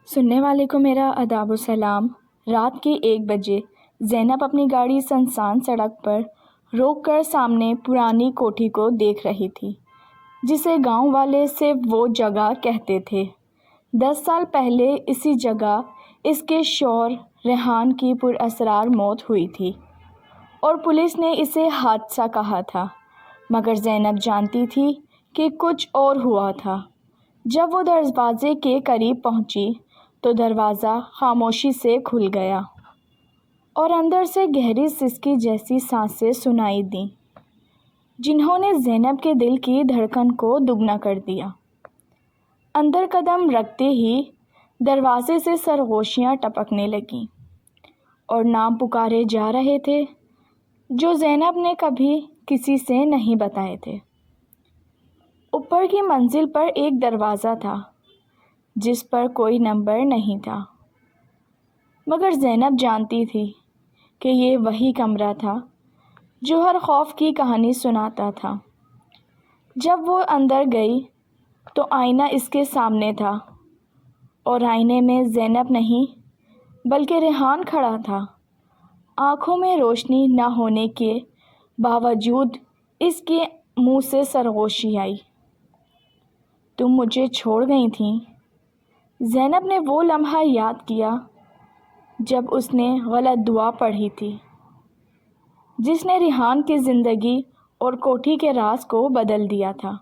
سننے والے کو میرا آداب و سلام۔ رات کے 1 بجے زینب اپنی گاڑی سنسان سڑک پر روک کر سامنے پرانی کوٹھی کو دیکھ رہی تھی، جسے گاؤں والے صرف وہ جگہ کہتے تھے۔ 10 سال پہلے اسی جگہ اس کے شوہر ریحان کی پراسرار موت ہوئی تھی اور پولیس نے اسے حادثہ کہا تھا، مگر زینب جانتی تھی کہ کچھ اور ہوا تھا۔ جب وہ دروازے کے قریب پہنچی تو دروازہ خاموشی سے کھل گیا اور اندر سے گہری سسکی جیسی سانسیں سنائی دیں، جنہوں نے زینب کے دل کی دھڑکن کو دگنا کر دیا۔ اندر قدم رکھتے ہی دروازے سے سرگوشیاں ٹپکنے لگیں اور نام پکارے جا رہے تھے جو زینب نے کبھی کسی سے نہیں بتائے تھے۔ اوپر کی منزل پر ایک دروازہ تھا جس پر کوئی نمبر نہیں تھا، مگر زینب جانتی تھی کہ یہ وہی کمرہ تھا جو ہر خوف کی کہانی سناتا تھا۔ جب وہ اندر گئی تو آئینہ اس کے سامنے تھا اور آئینے میں زینب نہیں بلکہ ریحان کھڑا تھا۔ آنکھوں میں روشنی نہ ہونے کے باوجود اس کے منہ سے سرگوشی آئی۔ تم مجھے چھوڑ گئی تھیں۔ زینب نے وہ لمحہ یاد کیا جب اس نے غلط دعا پڑھی تھی، جس نے ریحان کی زندگی اور کوٹھی کے راز کو بدل دیا تھا۔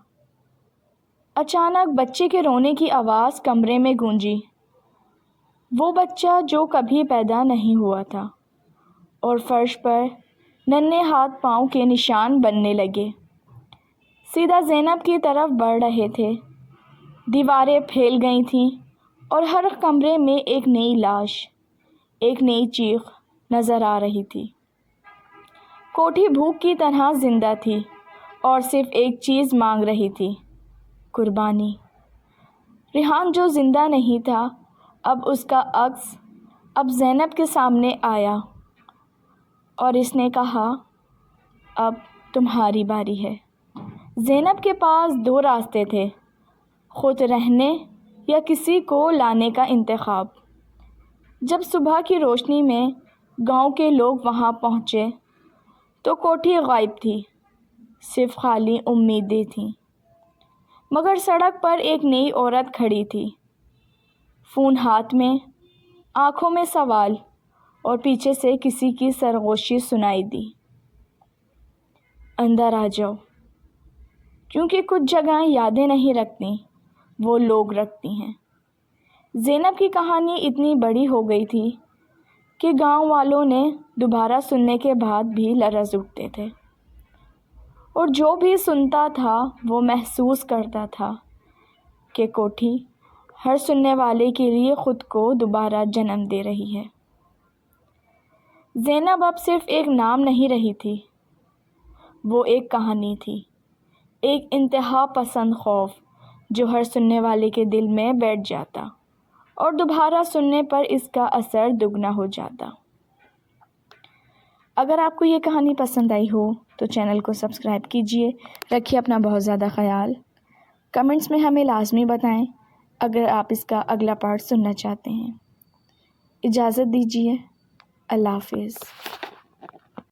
اچانک بچے کے رونے کی آواز کمرے میں گونجی، وہ بچہ جو کبھی پیدا نہیں ہوا تھا، اور فرش پر ننھے ہاتھ پاؤں کے نشان بننے لگے، سیدھا زینب کی طرف بڑھ رہے تھے۔ دیواریں پھیل گئی تھیں اور ہر کمرے میں ایک نئی لاش، ایک نئی چیخ نظر آ رہی تھی۔ کوٹھی بھوک کی طرح زندہ تھی اور صرف ایک چیز مانگ رہی تھی، قربانی۔ ریحان جو زندہ نہیں تھا، اب اس کا عکس اب زینب کے سامنے آیا اور اس نے کہا، اب تمہاری باری ہے۔ زینب کے پاس 2 راستے تھے، خود رہنے یا کسی کو لانے کا انتخاب۔ جب صبح کی روشنی میں گاؤں کے لوگ وہاں پہنچے تو کوٹھی غائب تھی، صرف خالی امیدیں تھیں۔ مگر سڑک پر ایک نئی عورت کھڑی تھی، فون ہاتھ میں، آنکھوں میں سوال، اور پیچھے سے کسی کی سرگوشی سنائی دی، اندر آ جاؤ۔ کیونکہ کچھ جگہیں یادیں نہیں رکھتی، وہ لوگ رکھتی ہیں۔ زینب کی کہانی اتنی بڑی ہو گئی تھی کہ گاؤں والوں نے دوبارہ سننے کے بعد بھی لرز اٹھتے تھے، اور جو بھی سنتا تھا وہ محسوس کرتا تھا کہ کوٹھی ہر سننے والے کے لیے خود کو دوبارہ جنم دے رہی ہے۔ زینب اب صرف ایک نام نہیں رہی تھی، وہ ایک کہانی تھی، ایک انتہا پسند خوف جو ہر سننے والے کے دل میں بیٹھ جاتا اور دوبارہ سننے پر اس کا اثر دگنا ہو جاتا۔ اگر آپ کو یہ کہانی پسند آئی ہو تو چینل کو سبسکرائب کیجیے۔ رکھیے اپنا بہت زیادہ خیال۔ کمنٹس میں ہمیں لازمی بتائیں اگر آپ اس کا اگلا پارٹ سننا چاہتے ہیں۔ اجازت دیجیے، اللہ حافظ۔